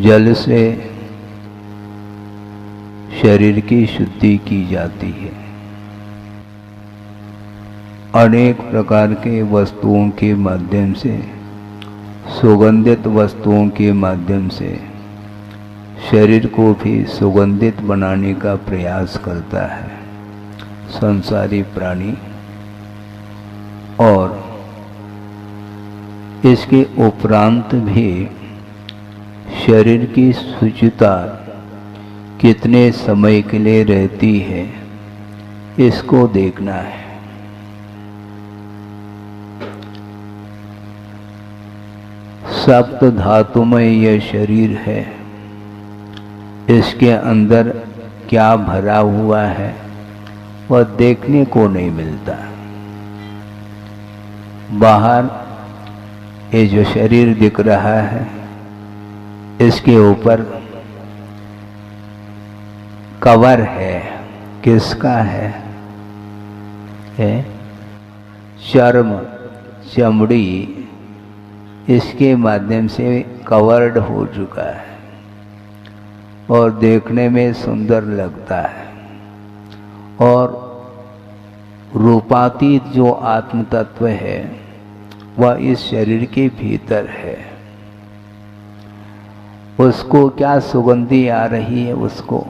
जल से शरीर की शुद्धि की जाती है। अनेक प्रकार के वस्तुओं के माध्यम से, सुगंधित वस्तुओं के माध्यम से शरीर को भी सुगंधित बनाने का प्रयास करता है संसारी प्राणी। और इसके उपरांत भी शरीर की शुचिता कितने समय के लिए रहती है, इसको देखना है। सप्त धातुमय यह शरीर है, इसके अंदर क्या भरा हुआ है वह देखने को नहीं मिलता। बाहर ये जो शरीर दिख रहा है, इसके ऊपर कवर है, किसका है? चर्म, चमड़ी इसके माध्यम से कवर्ड हो चुका है और देखने में सुंदर लगता है। और रूपातीत जो आत्म तत्व है वह इस शरीर के भीतर है। उसको क्या सुगंधी आ रही है? उसको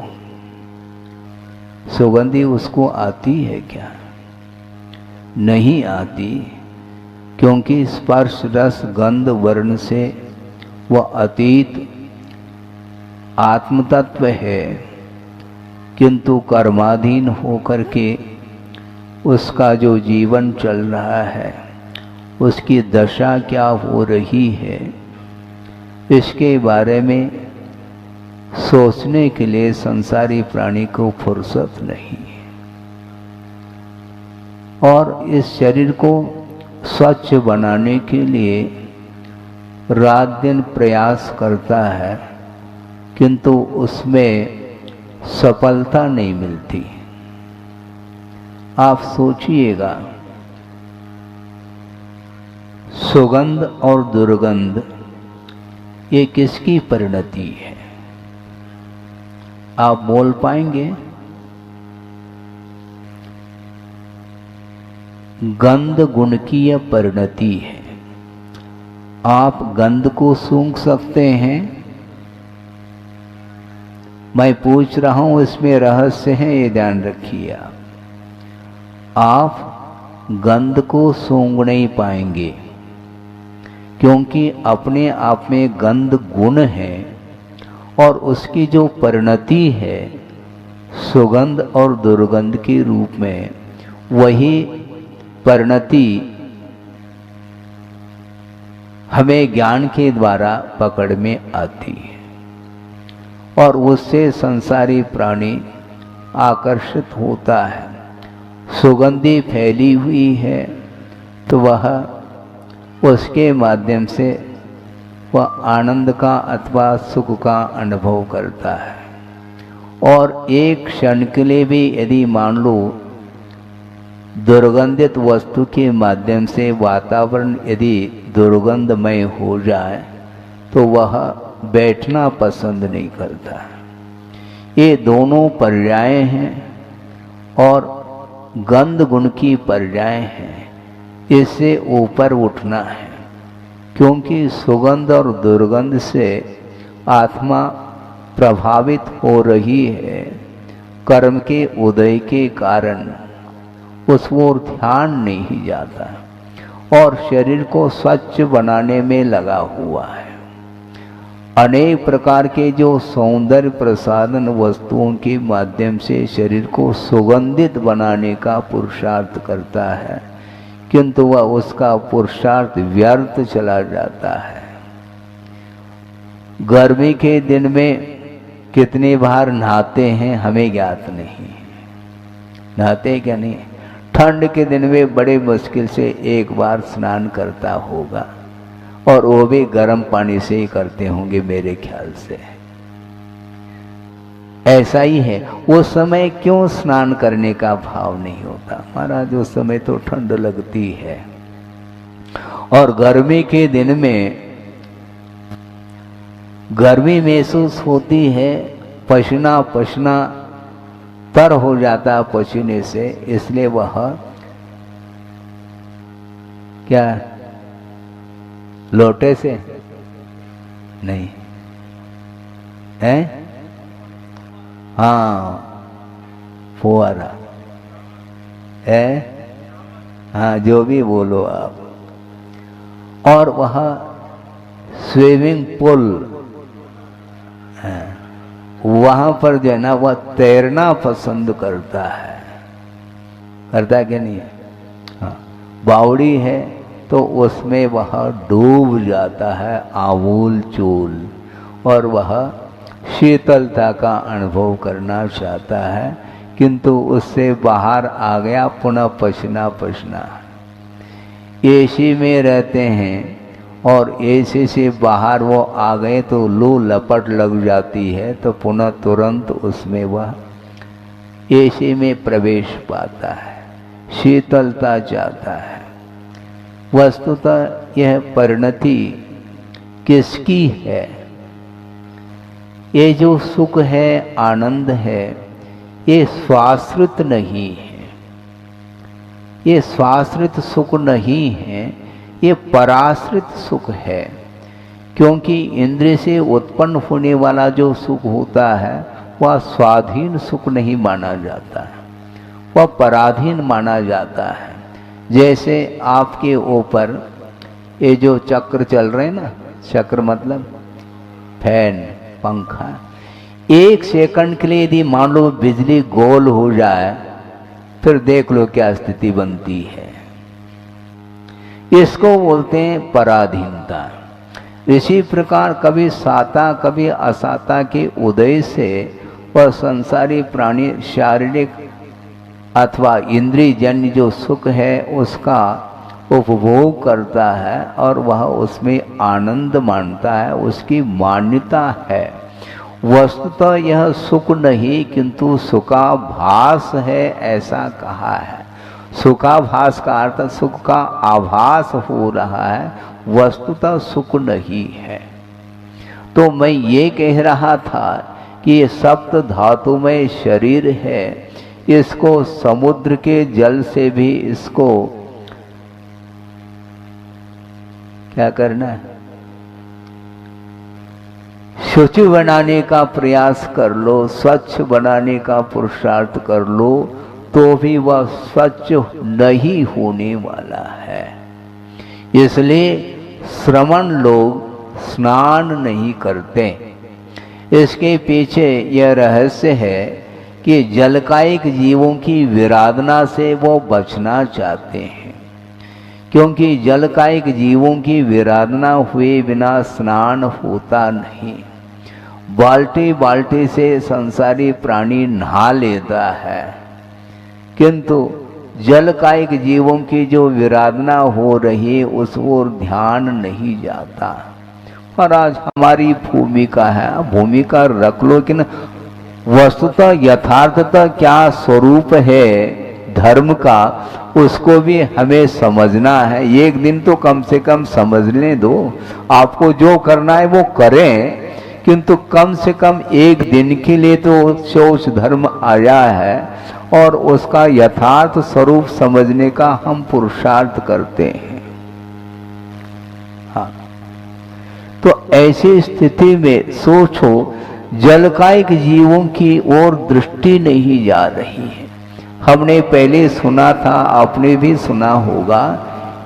सुगंधी उसको आती है क्या? नहीं आती, क्योंकि स्पर्श रस गंध वर्ण से वह अतीत आत्म तत्व है, किंतु कर्माधीन होकर के उसका जो जीवन चल रहा है, उसकी दशा क्या हो रही है, इसके बारे में सोचने के लिए संसारी प्राणी को फुर्सत नहीं है। और इस शरीर को स्वच्छ बनाने के लिए रात दिन प्रयास करता है, किंतु उसमें सफलता नहीं मिलती। आप सोचिएगा, सुगंध और दुर्गंध ये किसकी परिणति है? आप बोल पाएंगे? गंध गुण की यह परिणति है। आप गंध को सूंघ सकते हैं? मैं पूछ रहा हूं, इसमें रहस्य है, ये ध्यान रखिए। आप गंध को सूंघ नहीं पाएंगे, क्योंकि अपने आप में गंध गुण है और उसकी जो परिणति है सुगंध और दुर्गंध के रूप में, वही परिणति हमें ज्ञान के द्वारा पकड़ में आती है और उससे संसारी प्राणी आकर्षित होता है। सुगंधी फैली हुई है तो वह उसके माध्यम से वह आनंद का अथवा सुख का अनुभव करता है। और एक क्षण के लिए भी यदि मान लो दुर्गंधित वस्तु के माध्यम से वातावरण यदि दुर्गंधमय हो जाए तो वह बैठना पसंद नहीं करता। ये दोनों पर्याय हैं और गंध गुण की पर्याय हैं। इससे ऊपर उठना है, क्योंकि सुगंध और दुर्गंध से आत्मा प्रभावित हो रही है। कर्म के उदय के कारण उस ओर ध्यान नहीं जाता और शरीर को स्वच्छ बनाने में लगा हुआ है। अनेक प्रकार के जो सौंदर्य प्रसाधन वस्तुओं के माध्यम से शरीर को सुगंधित बनाने का पुरुषार्थ करता है, किंतु वह उसका पुरुषार्थ व्यर्थ चला जाता है। गर्मी के दिन में कितनी बार नहाते हैं हमें ज्ञात नहीं। नहाते क्या नहीं? ठंड के दिन में बड़े मुश्किल से एक बार स्नान करता होगा, और वो भी गर्म पानी से ही करते होंगे मेरे ख्याल से। ऐसा ही है। उस समय क्यों स्नान करने का भाव नहीं होता? महाराज उस समय तो ठंड लगती है, और गर्मी के दिन में गर्मी महसूस होती है, पसीना पसीना तर हो जाता है पसीने से, इसलिए वह क्या लोटे से नहीं है, हाँ फुआरा है, हाँ जो भी बोलो आप। और वह स्विमिंग पूल है, वहां पर जो है ना वह तैरना पसंद करता है, करता है कि नहीं? हाँ, बावड़ी है तो उसमें वह डूब जाता है आमूल चूल, और वह शीतलता का अनुभव करना चाहता है, किंतु उससे बाहर आ गया पुनः पसीना पसीना। एसी में रहते हैं और एसी से बाहर वो आ गए तो लू लपट लग जाती है, तो पुनः तुरंत उसमें वह एसी में प्रवेश पाता है, शीतलता चाहता है। वस्तुतः यह परिणति किसकी है? ये जो सुख है, आनंद है, ये स्वाश्रित नहीं है, ये स्वाश्रित सुख नहीं है, ये पराश्रित सुख है। क्योंकि इंद्रिय से उत्पन्न होने वाला जो सुख होता है वह स्वाधीन सुख नहीं माना जाता है, वह पराधीन माना जाता है। जैसे आपके ऊपर ये जो चक्र चल रहे हैं ना, चक्र मतलब फैन, पंखा, एक सेकंड के लिए यदि मान लो बिजली गोल हो जाए, फिर देख लो क्या स्थिति बनती है। इसको बोलते हैं पराधीनता। इसी प्रकार कभी साता कभी असाता के उदय से वह संसारी प्राणी शारीरिक अथवा इंद्रिय जन्य जो सुख है उसका उपभोग करता है और वह उसमें आनंद मानता है, उसकी मान्यता है। वस्तुतः यह सुख नहीं किंतु सुखाभास है, ऐसा कहा है। सुखाभास का अर्थ सुख का आभास हो रहा है, वस्तुतः सुख नहीं है। तो मैं ये कह रहा था कि ये सप्त धातुमय शरीर है, इसको समुद्र के जल से भी इसको क्या करना है, शुचि बनाने का प्रयास कर लो, स्वच्छ बनाने का पुरुषार्थ कर लो, तो भी वह स्वच्छ नहीं होने वाला है। इसलिए श्रमण लोग स्नान नहीं करते। इसके पीछे यह रहस्य है कि जलकायिक जीवों की विराधना से वो बचना चाहते हैं, क्योंकि जलकायिक जीवों की विराधना हुए बिना स्नान होता नहीं। बाल्टी बाल्टी से संसारी प्राणी नहा लेता है, किंतु जलकायिक जीवों की जो विराधना हो रही है उस ओर ध्यान नहीं जाता। और आज हमारी भूमिका है, भूमिका रख लो कि न वस्तुतः यथार्थतः क्या स्वरूप है धर्म का, उसको भी हमें समझना है। एक दिन तो कम से कम समझने दो, आपको जो करना है वो करें, किंतु कम से कम एक दिन के लिए तो शौच धर्म आया है और उसका यथार्थ स्वरूप समझने का हम पुरुषार्थ करते हैं। हाँ, तो ऐसी स्थिति में सोचो, जलकायिक जीवों की ओर दृष्टि नहीं जा रही है। हमने पहले सुना था, आपने भी सुना होगा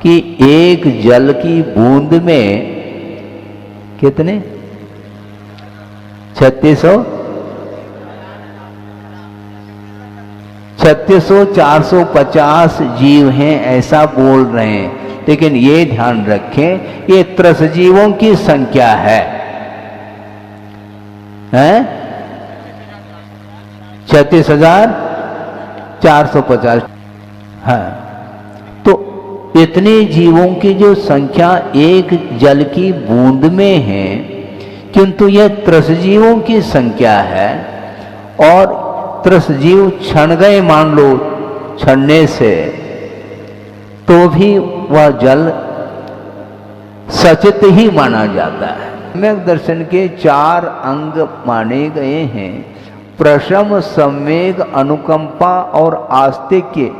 कि एक जल की बूंद में कितने 3600 450 जीव हैं, ऐसा बोल रहे हैं। लेकिन ये ध्यान रखें, ये त्रस जीवों की संख्या है, 36,450। हाँ, तो इतने जीवों की जो संख्या एक जल की बूंद में है, किंतु यह त्रस जीवों की संख्या है। और त्रस जीव क्षण गए मान लो क्षणने से, तो भी वह जल सचित ही माना जाता है। सम्यक दर्शन के 4 अंग माने गए हैं। प्रशम, संवेग, अनुकंपा और आस्तिक्य,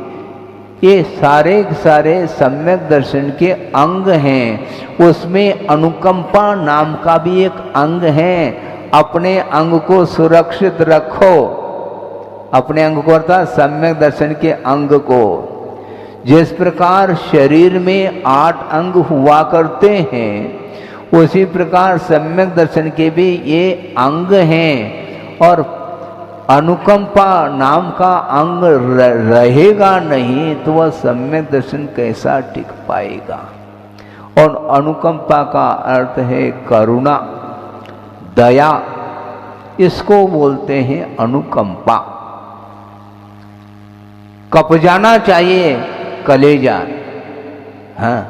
ये सारे सारे सम्यक दर्शन के अंग हैं। उसमें अनुकंपा नाम का भी एक अंग है। अपने अंग को सुरक्षित रखो, अपने अंग को अर्थात सम्यक दर्शन के अंग को। जिस प्रकार शरीर में 8 अंग हुआ करते हैं, उसी प्रकार सम्यक दर्शन के भी ये अंग हैं। और अनुकंपा नाम का अंग रहेगा नहीं तो वह सम्यक दर्शन कैसा टिक पाएगा। और अनुकंपा का अर्थ है करुणा, दया, इसको बोलते हैं अनुकंपा। कप जाना चाहिए कलेजा, हाँ,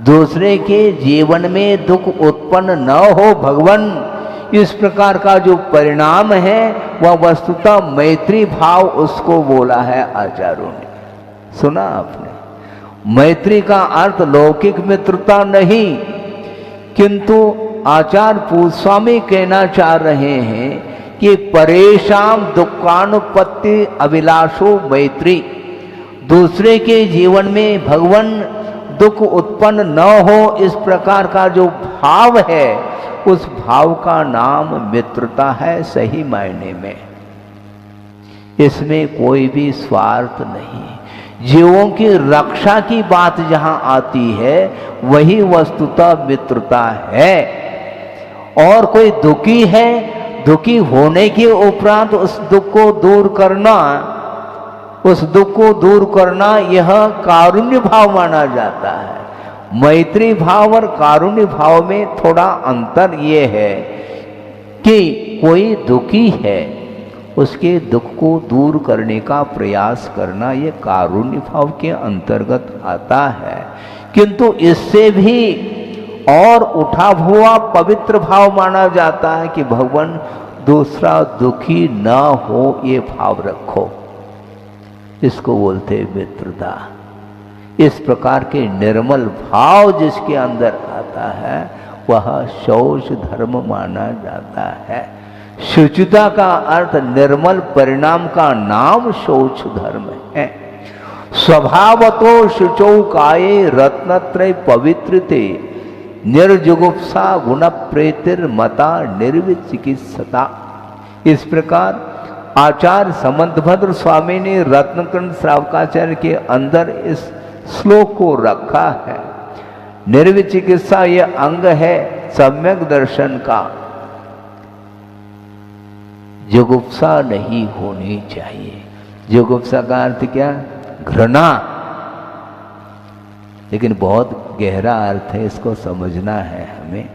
दूसरे के जीवन में दुख उत्पन्न न हो भगवान, इस प्रकार का जो परिणाम है वह वस्तुतः मैत्री भाव उसको बोला है आचार्यों ने। सुना आपने? मैत्री का अर्थ लौकिक मित्रता नहीं, किंतु आचार्य पूज्यस्वामी कहना चाह रहे हैं कि परेशान दुखानुपत्ति अभिलाषो मैत्री। दूसरे के जीवन में भगवान दुख उत्पन्न न हो, इस प्रकार का जो भाव है उस भाव का नाम मित्रता है सही मायने में। इसमें कोई भी स्वार्थ नहीं। जीवों की रक्षा की बात जहां आती है वही वस्तुतः मित्रता है। और कोई दुखी है, दुखी होने के उपरांत उस दुख को दूर करना, उस दुख को दूर करना यह कारुण्य भाव माना जाता है। मैत्री भाव और कारुण्य भाव में थोड़ा अंतर ये है कि कोई दुखी है, उसके दुख को दूर करने का प्रयास करना ये कारुण्य भाव के अंतर्गत आता है। किंतु इससे भी और उठा हुआ पवित्र भाव माना जाता है कि भगवान दूसरा दुखी न हो, ये भाव रखो, इसको बोलते मित्रता। इस प्रकार के निर्मल भाव जिसके अंदर आता है वह शौच धर्म माना जाता है। शुचिता का अर्थ निर्मल परिणाम का नाम शौच धर्म है। स्वभावतो शुचौ काये रत्नत्रय पवित्रते, निर्जुगुप्सा गुण प्रेतिर मता निर्विचिकित्सता। इस प्रकार आचार्य समंतभद्र स्वामी ने रत्नकंड श्रावकाचार्य के अंदर इस श्लोक को रखा है। निर्विचिकित्सा यह अंग है सम्यक दर्शन का। जुगुप्सा नहीं होनी चाहिए। जुगुप्सा का अर्थ क्या? घृणा। लेकिन बहुत गहरा अर्थ है, इसको समझना है हमें।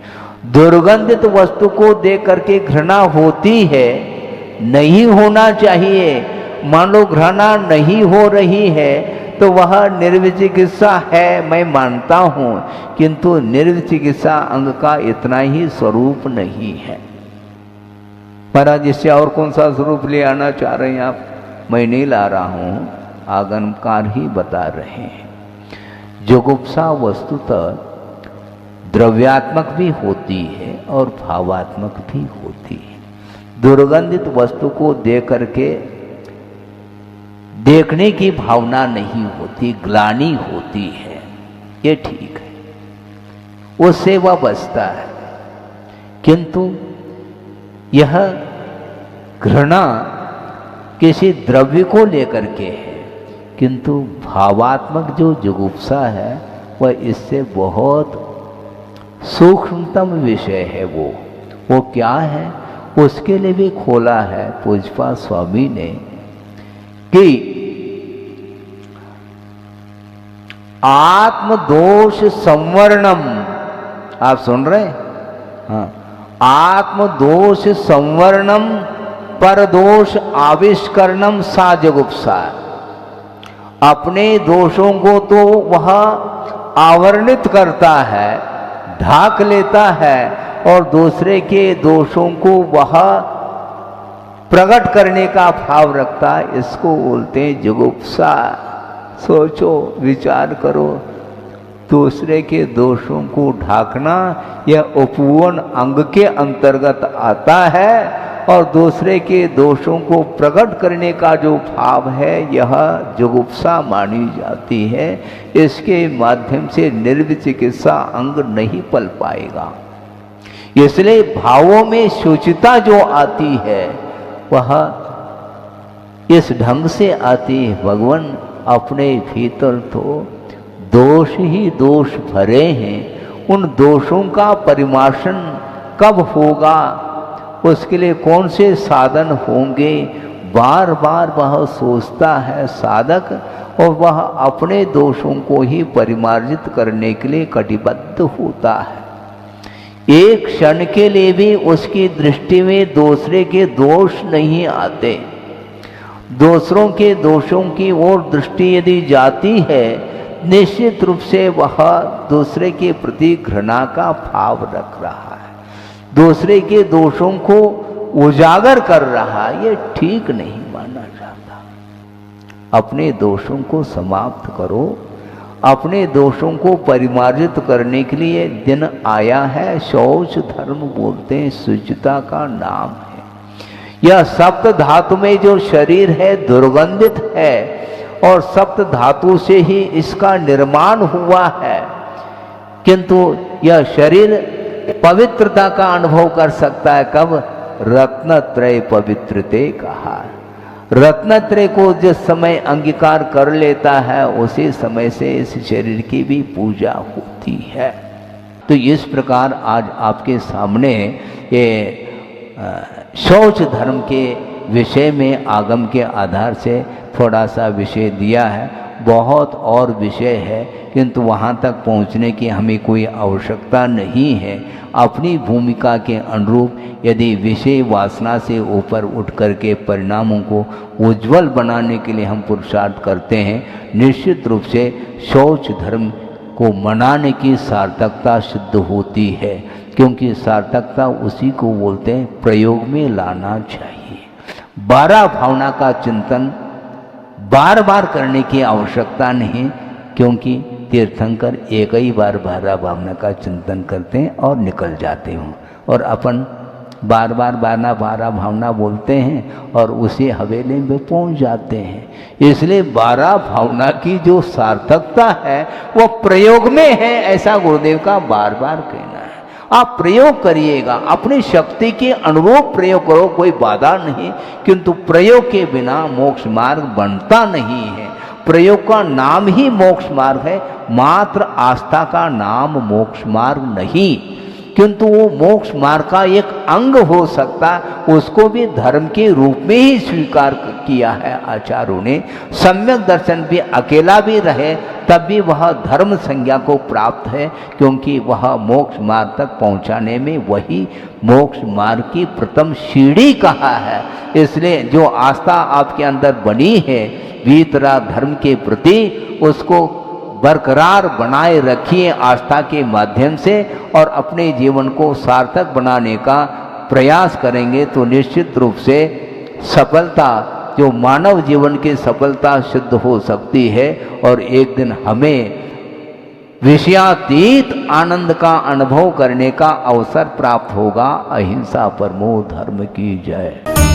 दुर्गंधित वस्तु को देख करके घृणा होती है, नहीं होना चाहिए। मान लो घृणा नहीं हो रही है तो वह निर्विचिकित्सा है, मैं मानता हूं, किंतु निर्विचिकित्सा अंग का इतना ही स्वरूप नहीं है। महाराज इससे और कौन सा स्वरूप ले आना चाह रहे हैं आप? मैं नहीं ला रहा हूं, आगमकार ही बता रहे हैं। जुगुप्सा वस्तुतः द्रव्यात्मक भी होती है और भावात्मक भी होती है। दुर्गंधित वस्तु को देख करके देखने की भावना नहीं होती, ग्लानि होती है, ये ठीक है, उससे वह बचता है। किंतु यह घृणा किसी द्रव्य को लेकर के है, किंतु भावात्मक जो जुगुप्सा है वह इससे बहुत सूक्ष्मतम विषय है। वो क्या है उसके लिए भी खोला है पूज्यपाद स्वामी ने कि आत्मदोष संवरणम, आप सुन रहे हैं? हाँ, आत्मदोष संवरणम परदोष आविष्करणम सा जुगुप्सा। अपने दोषों को तो वह आवरणित करता है, ढाक लेता है, और दूसरे के दोषों को वह प्रकट करने का भाव रखता है। इसको बोलते हैं जुगुप्सा। सोचो, विचार करो, दूसरे के दोषों को ढाकना यह उपवन अंग के अंतर्गत आता है और दूसरे के दोषों को प्रकट करने का जो भाव है यह जुगुप्सा मानी जाती है। इसके माध्यम से निर्विचिकित्सा अंग नहीं पल पाएगा। इसलिए भावों में शुचिता जो आती है वह इस ढंग से आती है। भगवान अपने भीतर तो दोष ही दोष भरे हैं, उन दोषों का परिमार्जन कब होगा, उसके लिए कौन से साधन होंगे, बार बार वह सोचता है साधक और वह अपने दोषों को ही परिमार्जित करने के लिए कटिबद्ध होता है। एक क्षण के लिए भी उसकी दृष्टि में दूसरे के दोष नहीं आते। दूसरों के दोषों की ओर दृष्टि यदि जाती है निश्चित रूप से वह दूसरे के प्रति घृणा का भाव रख रहा है, दूसरे के दोषों को उजागर कर रहा है। ये ठीक नहीं माना जाता। अपने दोषों को समाप्त करो। अपने दोषों को परिमार्जित करने के लिए दिन आया है। शौच धर्म बोलते हैं, शुचिता का नाम है। यह सप्त धातु में जो शरीर है दुर्गंधित है और सप्त धातु से ही इसका निर्माण हुआ है, किंतु यह शरीर पवित्रता का अनुभव कर सकता है कब? रत्नत्रय पवित्रते कहा। रत्नत्रय को जिस समय अंगीकार कर लेता है उसी समय से इस शरीर की भी पूजा होती है। तो इस प्रकार आज आपके सामने ये शौच धर्म के विषय में आगम के आधार से थोड़ा सा विषय दिया है। बहुत और विषय है किंतु वहाँ तक पहुँचने की हमें कोई आवश्यकता नहीं है। अपनी भूमिका के अनुरूप यदि विषय वासना से ऊपर उठ करके परिणामों को उज्जवल बनाने के लिए हम पुरुषार्थ करते हैं, निश्चित रूप से शौच धर्म को मनाने की सार्थकता सिद्ध होती है, क्योंकि सार्थकता उसी को बोलते हैं प्रयोग में लाना चाहिए। 12 भावना का चिंतन बार बार करने की आवश्यकता नहीं, क्योंकि तीर्थंकर एक ही बार 12 भावना का चिंतन करते हैं और निकल जाते हैं, और अपन बार बार 12 भावना बोलते हैं और उसी हवेली में पहुंच जाते हैं। इसलिए 12 भावना की जो सार्थकता है वो प्रयोग में है, ऐसा गुरुदेव का बार बार कहना है। आप प्रयोग करिएगा, अपनी शक्ति के अनुरूप प्रयोग करो, कोई बाधा नहीं, किंतु प्रयोग के बिना मोक्ष मार्ग बनता नहीं है। प्रयोग का नाम ही मोक्ष मार्ग है, मात्र आस्था का नाम मोक्ष मार्ग नहीं, किंतु वो मोक्ष मार्ग का एक अंग हो सकता, उसको भी धर्म के रूप में ही स्वीकार किया है आचार्यों ने। सम्यक दर्शन भी अकेला भी रहे तब भी वह धर्म संज्ञा को प्राप्त है, क्योंकि वह मोक्ष मार्ग तक पहुंचाने में वही मोक्ष मार्ग की प्रथम सीढ़ी कहा है। इसलिए जो आस्था आपके अंदर बनी है वीतरा धर्म के प्रति, उसको बरकरार बनाए रखिए आस्था के माध्यम से, और अपने जीवन को सार्थक बनाने का प्रयास करेंगे तो निश्चित रूप से सफलता, जो मानव जीवन की सफलता सिद्ध हो सकती है, और एक दिन हमें विषयातीत आनंद का अनुभव करने का अवसर प्राप्त होगा। अहिंसा परमो धर्म की जय।